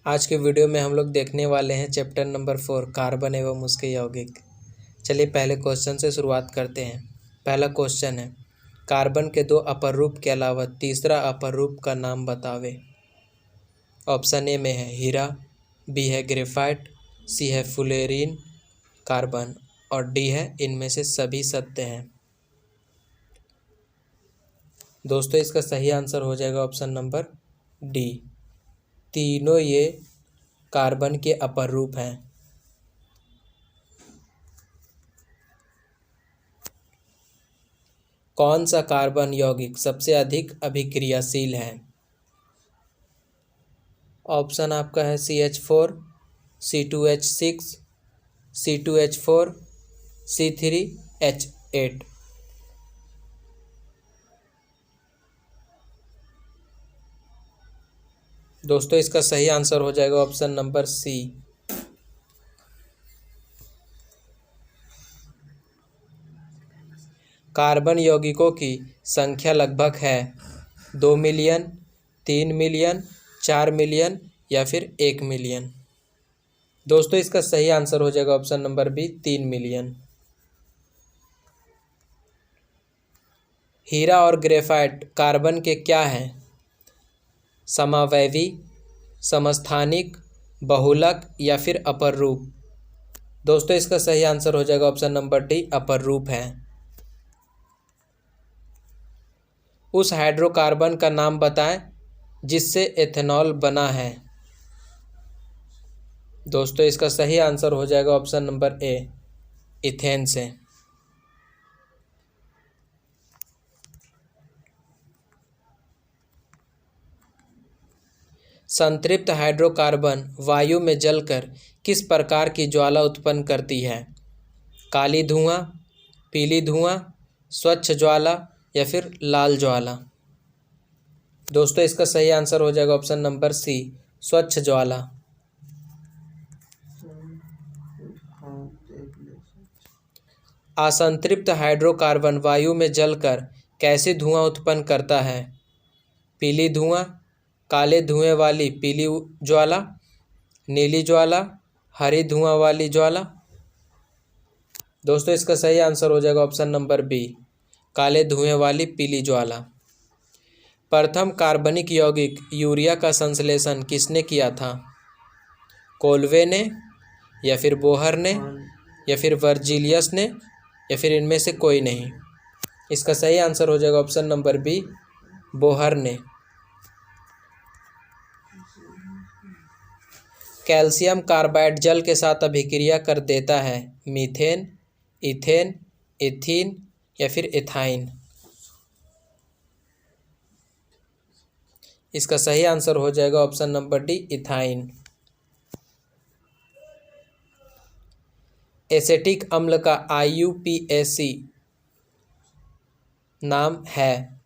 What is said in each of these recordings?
आज के वीडियो में हम लोग देखने वाले हैं चैप्टर नंबर 4 कार्बन एवं उसके यौगिक। चलिए पहले क्वेश्चन से शुरुआत करते हैं। पहला क्वेश्चन है, कार्बन के 2 अपर रूप के अलावा तीसरा अपर रूप का नाम बतावे। ऑप्शन ए में है हीरा, बी है ग्रेफाइट, सी है फुलेरीन कार्बन और डी है इनमें से सभी सत्य हैं। दोस्तों इसका सही आंसर हो जाएगा ऑप्शन नंबर डी। तीनों ये कार्बन के अपर रूप हैं। कौन सा कार्बन यौगिक सबसे अधिक अभिक्रियाशील है? ऑप्शन आपका है CH4, C2H6, C2H4, C3H8। दोस्तों इसका सही आंसर हो जाएगा ऑप्शन नंबर सी। कार्बन यौगिकों की संख्या लगभग है 2 मिलियन, 3 मिलियन, 4 मिलियन या फिर 1 मिलियन। दोस्तों इसका सही आंसर हो जाएगा ऑप्शन नंबर बी 3 मिलियन। हीरा और ग्रेफाइट कार्बन के क्या हैं? समावयवी, समस्थानिक, बहुलक या फिर अपर रूप। दोस्तों इसका सही आंसर हो जाएगा ऑप्शन नंबर डी, अपर रूप है। उस हाइड्रोकार्बन का नाम बताएं जिससे एथेनॉल बना है। दोस्तों इसका सही आंसर हो जाएगा ऑप्शन नंबर ए, इथेन से। संतृप्त हाइड्रोकार्बन वायु में जलकर किस प्रकार की ज्वाला उत्पन्न करती है? काली धुआं, पीली धुआं, स्वच्छ ज्वाला या फिर लाल ज्वाला। दोस्तों इसका सही आंसर हो जाएगा ऑप्शन नंबर सी, स्वच्छ ज्वाला। असंतृप्त हाइड्रोकार्बन वायु में जलकर कैसे धुआं उत्पन्न करता है? पीली धुआं, काले धुएं वाली पीली ज्वाला, नीली ज्वाला, हरी धुआं वाली ज्वाला। दोस्तों इसका सही आंसर हो जाएगा ऑप्शन नंबर बी, काले धुएं वाली पीली ज्वाला। प्रथम कार्बनिक यौगिक यूरिया का संश्लेषण किसने किया था? कोल्वे ने या फिर बोहर ने या फिर वर्जिलियस ने या फिर इनमें से कोई नहीं। इसका सही आंसर हो जाएगा ऑप्शन नंबर बी, बोहर ने। कैल्शियम कार्बाइड जल के साथ अभिक्रिया कर देता है मीथेन, इथेन, एथीन या फिर एथाइन। इसका सही आंसर हो जाएगा option number D, ethyne. Acetic अम्ल का IUPAC नाम है।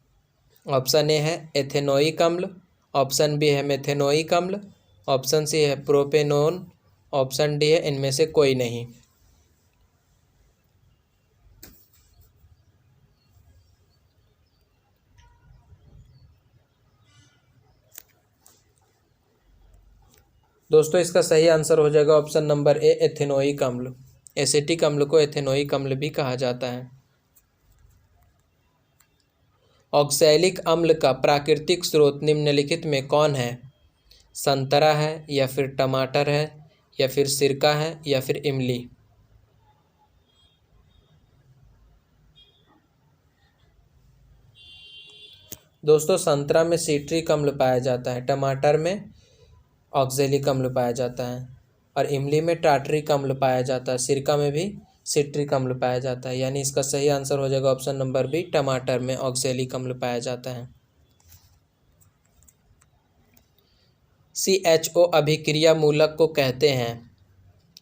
ऑप्शन ए है एथेनोइक अम्ल, ऑप्शन बी है मेथेनोइक अम्ल, ऑप्शन सी है प्रोपेनोन, ऑप्शन डी है इनमें से कोई नहीं। दोस्तों इसका सही आंसर हो जाएगा ऑप्शन नंबर ए, एथेनोइक अम्ल। एसिटिक अम्ल को एथेनोइक अम्ल भी कहा जाता है। ऑक्सैलिक अम्ल का प्राकृतिक स्रोत निम्नलिखित में कौन है? संतरा है या फिर टमाटर है या फिर सिरका है या फिर इमली। दोस्तों संतरा में सिट्रिक अम्ल पाया जाता है, टमाटर में ऑक्सैलिक अम्ल पाया जाता है और इमली में टार्टरिक अम्ल पाया जाता है, सिरका में भी सिट्रिक अम्ल पाया जाता है। यानी इसका सही आंसर हो जाएगा ऑप्शन नंबर बी, टमाटर में ऑक्सैलिक अम्ल पाया जाता है। CHO अभिक्रिया मूलक को कहते हैं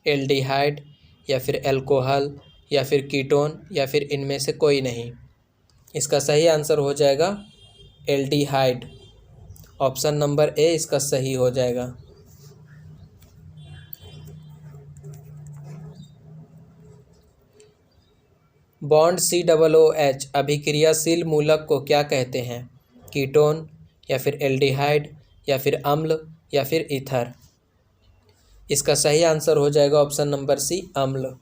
एल्डिहाइड या फिर एल्कोहल या फिर कीटोन या फिर इनमें से कोई नहीं। इसका सही आंसर हो जाएगा एल्डिहाइड। ऑप्शन नंबर ए इसका सही हो जाएगा। बॉन्ड COOH अभिक्रियाशील मूलक को क्या कहते हैं? कीटोन या फिर एल्डिहाइड या फिर अम्ल या फिर ईथर। इसका सही आंसर हो जाएगा ऑप्शन नंबर सी, अम्ल।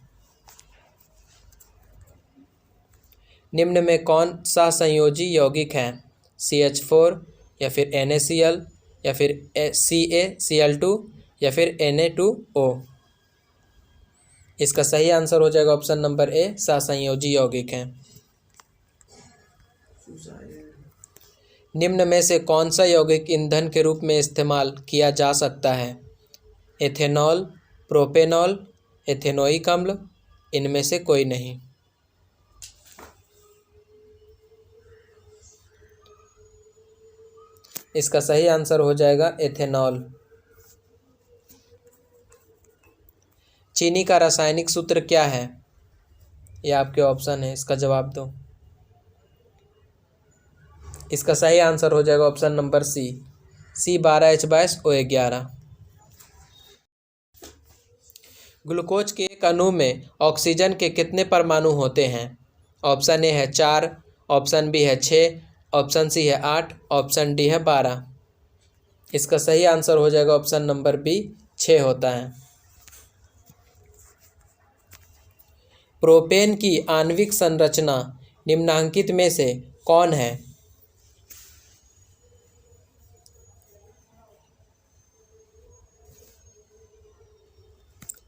निम्न में कौन सा संयोजी यौगिक है? CH4 या फिर NaCl या फिर CaCl2 या फिर Na2O। इसका सही आंसर हो जाएगा ऑप्शन नंबर ए, सहसंयोजी यौगिक है। निम्न में से कौन सा यौगिक ईंधन के रूप में इस्तेमाल किया जा सकता है? एथेनॉल, प्रोपेनॉल, एथेनोइक अम्ल, इनमें से कोई नहीं। इसका सही आंसर हो जाएगा एथेनॉल। चीनी का रासायनिक सूत्र क्या है? ये आपके ऑप्शन है, इसका जवाब दो। इसका सही आंसर हो जाएगा option number C, C12H22O11। Glucose के एक अणु में ऑक्सीजन के कितने परमाणु होते हैं? ऑप्शन ए है 4, ऑप्शन बी है 6, ऑप्शन सी है 8, ऑप्शन डी है 12। इसका सही आंसर हो जाएगा ऑप्शन नंबर बी, 6 होता है। प्रोपेन की आणविक संरचना निम्नांकित में से कौन है?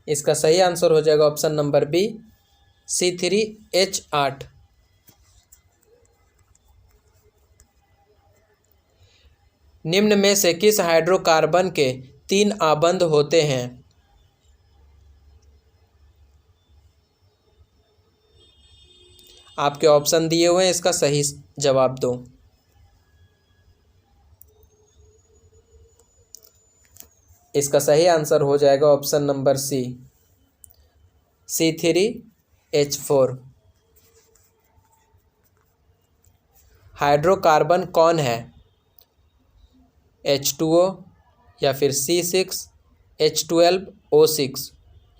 इसका सही आंसर हो जाएगा ऑप्शन नंबर बी, C3H8। निम्न में से किस हाइड्रोकार्बन के 3 आबंध होते हैं? आपके ऑप्शन दिए हुए हैं, इसका सही जवाब दो। इसका सही आंसर हो जाएगा option number C, C3H4। Hydrocarbon कौन है? H2O या फिर C6H12O6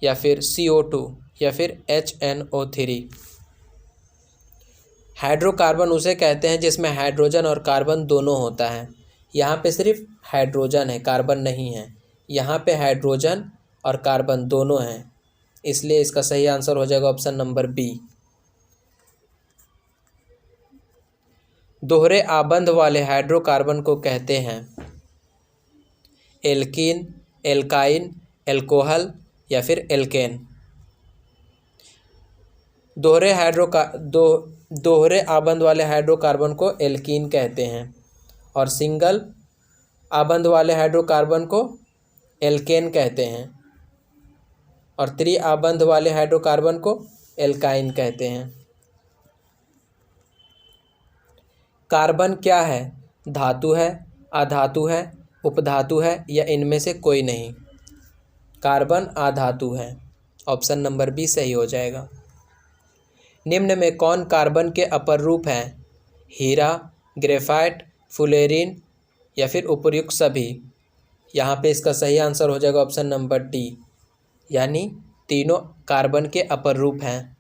या फिर CO2 या फिर HNO3। हाइड्रोकार्बन उसे कहते हैं जिसमें हाइड्रोजन और कार्बन दोनों होता है। यहाँ पे सिर्फ हाइड्रोजन है, कार्बन नहीं है। यहाँ पे हाइड्रोजन और कार्बन दोनों हैं, इसलिए इसका सही आंसर हो जाएगा ऑप्शन नंबर बी। दोहरे आबंध वाले हाइड्रोकार्बन को कहते हैं एल्कीन, एल्काइन, एल्कोहल या फिर एल्केन। दोहरे आबंध वाले हाइड्रोकार्बन को एल्कीन कहते हैं और सिंगल आबंध वाले हाइड्रोकार्बन को एल्केन कहते हैं और त्रि आबंध वाले हाइड्रोकार्बन को एल्काइन कहते हैं। कार्बन क्या है? धातु है, अधातु है, उपधातु है या इनमें से कोई नहीं? कार्बन अधातु है। ऑप्शन नंबर बी सही हो जाएगा। निम्न में कौन कार्बन के अपर रूप हैं? हीरा, ग्रेफाइट, फुलेरिन या फिर उपर्युक्त सभी। यहाँ पे इसका सही आंसर हो जाएगा ऑप्शन नंबर डी, यानी तीनों कार्बन के अपर रूप हैं।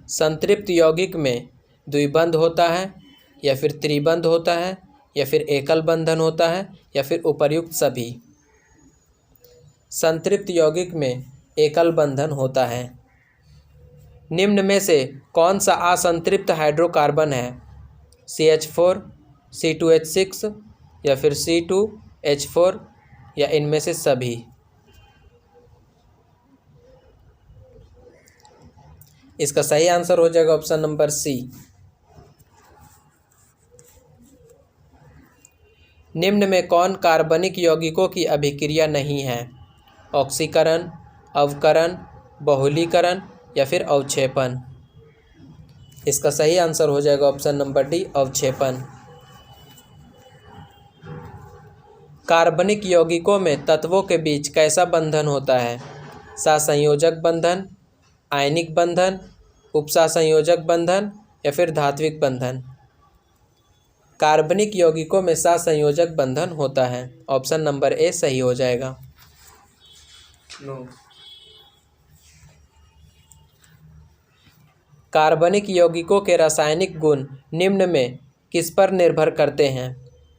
संतृप्त यौगिक में द्विबंध होता है या फिर त्रिबंध होता है या फिर एकल बंधन होता है या फिर उपर्युक्त सभी। संतृप्त यौगिक में एकल बंधन होता है। निम्न में से कौन सा असंतृप्त हाइड्रोकार्बन है? CH4, C2H6 या फिर C2H4 या इनमें से सभी। इसका सही आंसर हो जाएगा ऑप्शन नंबर सी। निम्न में कौन कार्बनिक यौगिकों की अभिक्रिया नहीं है? ऑक्सीकरण, अवकरण, बहुलीकरण या फिर अवक्षेपण। इसका सही आंसर हो जाएगा ऑप्शन नंबर डी, अवक्षेपण। कार्बनिक यौगिकों में तत्वों के बीच कैसा बंधन होता है? सहसंयोजक बंधन, आयनिक बंधन, उपसहसंयोजक बंधन या फिर धात्विक बंधन। कार्बनिक यौगिकों में सहसंयोजक बंधन होता है। ऑप्शन नंबर ए सही हो जाएगा। कार्बनिक यौगिकों के रासायनिक गुण निम्न में किस पर निर्भर करते हैं?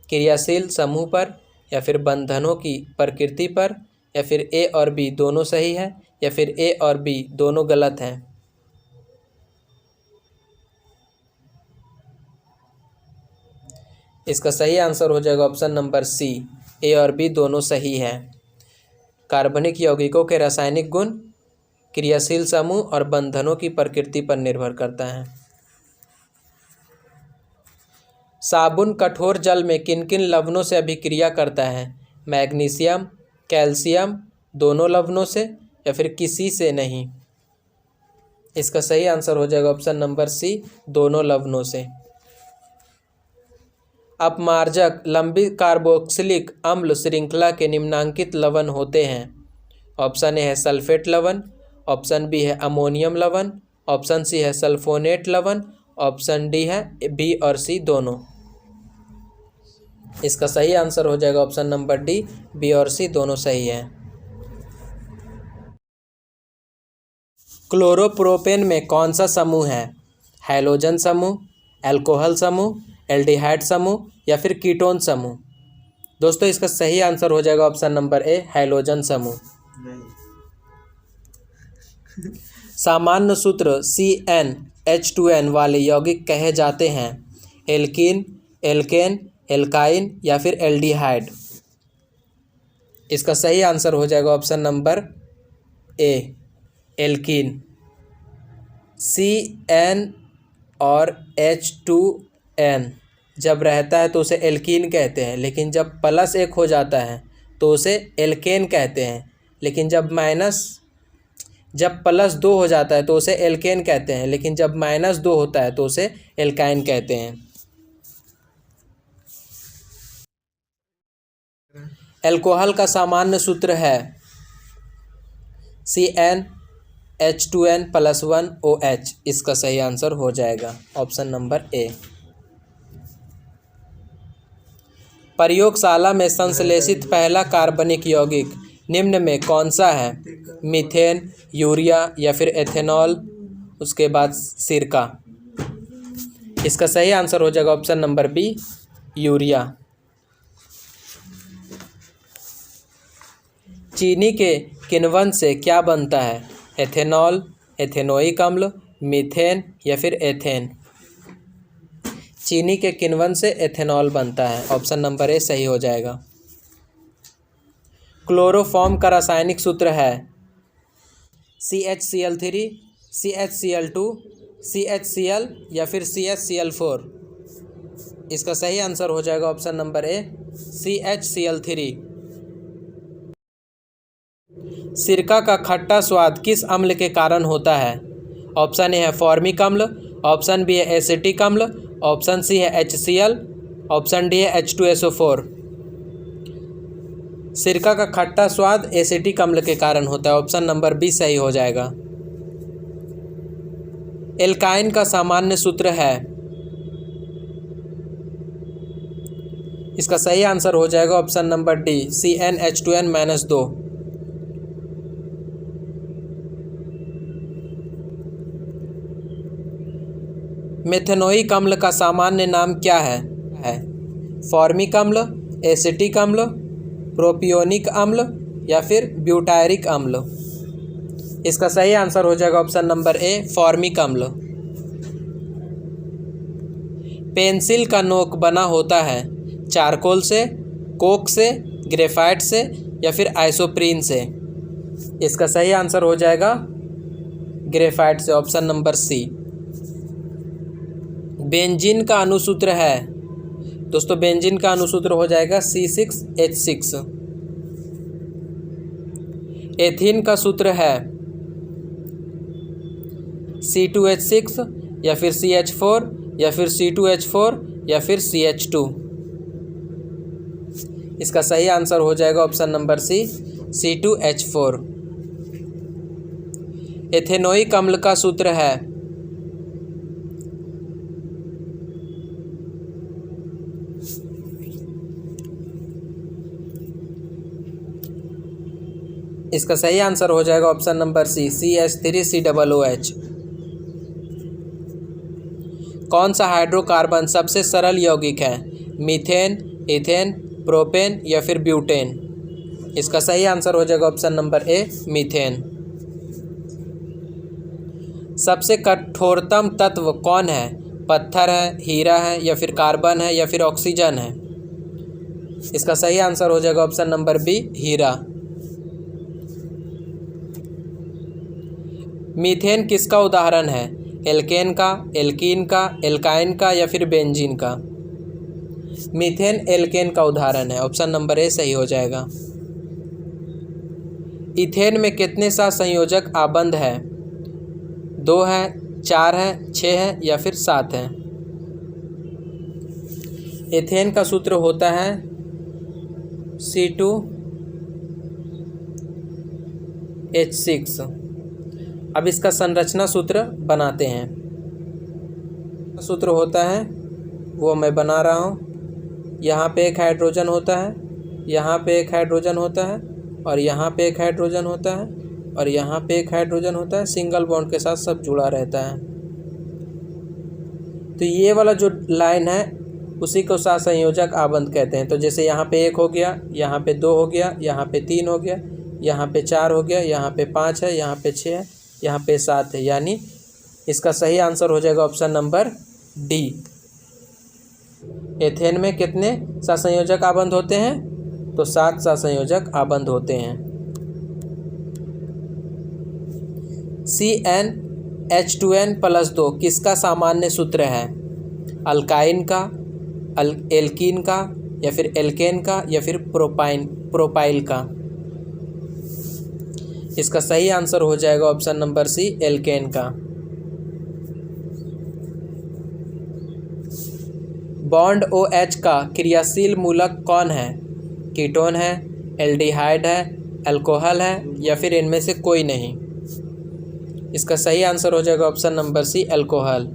क्रियाशील समूह पर, या फिर बंधनों की प्रकृति पर, या फिर ए और बी दोनों सही है, या फिर ए और बी दोनों गलत हैं। इसका सही आंसर हो जाएगा ऑप्शन नंबर सी, ए और बी दोनों सही है। कार्बनिक यौगिकों के रासायनिक गुण क्रियाशील समूह और बंधनों की प्रकृति पर निर्भर करता है। साबुन कठोर जल में किन किन लवणों से अभिक्रिया करता है? मैग्नीशियम, कैल्शियम, दोनों लवणों से, या फिर किसी से नहीं। इसका सही आंसर हो जाएगा ऑप्शन नंबर सी, दोनों लवणों से। अपमार्जक लंबी कार्बोक्सिलिक अम्ल श्रृंखला के निम्नांकित लवण होते हैं। ऑप्शन ए है सल्फेट लवण, ऑप्शन बी है अमोनियम लवण, ऑप्शन सी है सल्फोनेट लवण, ऑप्शन डी है बी और सी दोनों। इसका सही आंसर हो जाएगा ऑप्शन नंबर डी, बी और सी दोनों सही है। क्लोरोप्रोपेन में कौन सा समूह है? हैलोजन समूह, अल्कोहल समूह, एल्डिहाइड समूह, या फिर कीटोन समूह। दोस्तों इसका सही आंसर हो जाएगा ऑप्शन नंबर ए, हैलोजन समूह। सामान्य सूत्र CnH2n वाले यौगिक कहे जाते हैं? एल्कीन, एल्केन, एल्काइन, या फिर एल्डिहाइड। इसका सही आंसर हो जाएगा option number A, alkene. CN और H2n जब रहता है तो उसे एल्कीन कहते हैं, लेकिन जब प्लस एक हो जाता है तो उसे एल्केन कहते हैं, लेकिन जब प्लस 2 हो जाता है तो उसे एल्केन कहते हैं, लेकिन जब -2 होता है तो उसे एल्काइन कहते हैं। अल्कोहल का सामान्य सूत्र है CnH2n+1OH। इसका सही आंसर हो जाएगा ऑप्शन नंबर ए। प्रयोगशाला में संश्लेषित पहला कार्बनिक यौगिक निम्न में कौन सा है? मीथेन, यूरिया, या फिर एथेनॉल, उसके बाद सिरका। इसका सही आंसर हो जाएगा ऑप्शन नंबर बी, यूरिया। चीनी के किण्वन से क्या बनता है? एथेनॉल, एथेनोइक अम्ल, मीथेन, या फिर एथेन। चीनी के किण्वन से एथेनॉल बनता है, ऑप्शन नंबर ए सही हो जाएगा। क्लोरोफॉर्म का रासायनिक सूत्र है CHCl3, CHCl2, CHCl, या फिर CHCl4। इसका सही आंसर हो जाएगा ऑप्शन नंबर ए, CHCl3। सिरका का खट्टा स्वाद किस अम्ल के कारण होता है? ऑप्शन ए है फॉर्मिक अम्ल, ऑप्शन बी है एसिटिक अम्ल, ऑप्शन सी है HCl, ऑप्शन डी है H2SO4। सिरका का खट्टा स्वाद एसिटिक अम्ल के कारण होता है, ऑप्शन नंबर बी सही हो जाएगा। एल्काइन का सामान्य सूत्र है? इसका सही आंसर हो जाएगा option number D, CnH2n-2। Methanoic अम्ल का सामान्य नाम क्या है? फॉर्मिक अम्ल, एसिटिक अम्ल, प्रोपियोनिक अम्ल, या फिर ब्यूटायरिक अम्ल। इसका सही आंसर हो जाएगा ऑप्शन नंबर ए, फॉर्मिक अम्ल। पेंसिल का नोक बना होता है चारकोल से, कोक से, ग्रेफाइट से, या फिर आइसोप्रीन से। इसका सही आंसर हो जाएगा ग्रेफाइट से, ऑप्शन नंबर सी। बेंजीन का अणुसूत्र है? दोस्तों बेंजीन का अणुसूत्र हो जाएगा C6H6। एथीन का सूत्र है C2H6, या फिर CH4, या फिर C2H4, या फिर CH2। इसका सही आंसर हो जाएगा option number C, C2H4। Ethanoic अम्ल का सूत्र है? इसका सही आंसर हो जाएगा ऑप्शन नंबर सी, CH3COOH। कौन सा हाइड्रोकार्बन सबसे सरल यौगिक है? मीथेन, इथेन, प्रोपेन या फिर ब्यूटेन। इसका सही आंसर हो जाएगा ऑप्शन नंबर ए, मीथेन। सबसे कठोरतम तत्व कौन है? पत्थर है, हीरा है, या फिर कार्बन है, या फिर ऑक्सीजन है। इसका सही आंसर हो जाएगा ऑप्शन नंबर बी, हीरा। मीथेन किसका उदाहरण है? एल्केन का, एल्कीन का, एल्काइन का, या फिर बेंजीन का। मीथेन एल्केन का उदाहरण है, ऑप्शन नंबर ए सही हो जाएगा। इथेन में कितने सहसंयोजक आबंध है? 2 है, 4 है, 6 है, या फिर 7 है। इथेन का सूत्र होता है C2H6। अब इसका संरचना सूत्र बनाते हैं। सूत्र होता है वो मैं बना रहा हूँ। यहाँ पे एक हाइड्रोजन होता है, यहाँ पे एक हाइड्रोजन होता है, और यहाँ पे एक हाइड्रोजन होता है, और यहाँ पे एक हाइड्रोजन होता है। सिंगल बॉन्ड के साथ सब जुड़ा रहता है। तो ये वाला जो लाइन है उसी को सहसंयोजक आबंध कहते हैं। तो जैसे यहाँ पे 1 हो गया, यहाँ पे 2 हो गया, यहाँ पे 3 हो गया, यहाँ पे 4 हो गया, यहाँ पे 5 है, यहाँ पे 6 है, यहाँ पे 7 है। यानी इसका सही आंसर हो जाएगा ऑप्शन नंबर डी। एथेन में कितने सहसंयोजक आबंध होते हैं? तो 7 सहसंयोजक आबंध होते हैं। CnH2n+2 किसका सामान्य सूत्र है? अल्काइन का, एल्कीन का, या फिर एल्केन का, या फिर प्रोपाइल का। इसका सही आंसर हो जाएगा ऑप्शन नंबर सी, एल्केन का। बॉन्ड OH का क्रियाशील मूलक कौन है? कीटोन है, एल्डिहाइड है, अल्कोहल है, या फिर इनमें से कोई नहीं। इसका सही आंसर हो जाएगा ऑप्शन नंबर सी, अल्कोहल।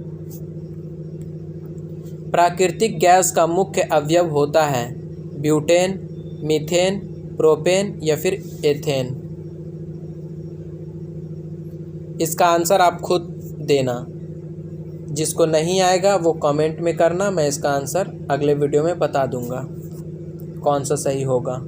प्राकृतिक गैस का मुख्य अवयव होता है ब्यूटेन, मीथेन, प्रोपेन, या फिर एथेन। इसका आंसर आप खुद देना। जिसको नहीं आएगा वो कमेंट में करना, मैं इसका आंसर अगले वीडियो में बता दूंगा कौन सा सही होगा।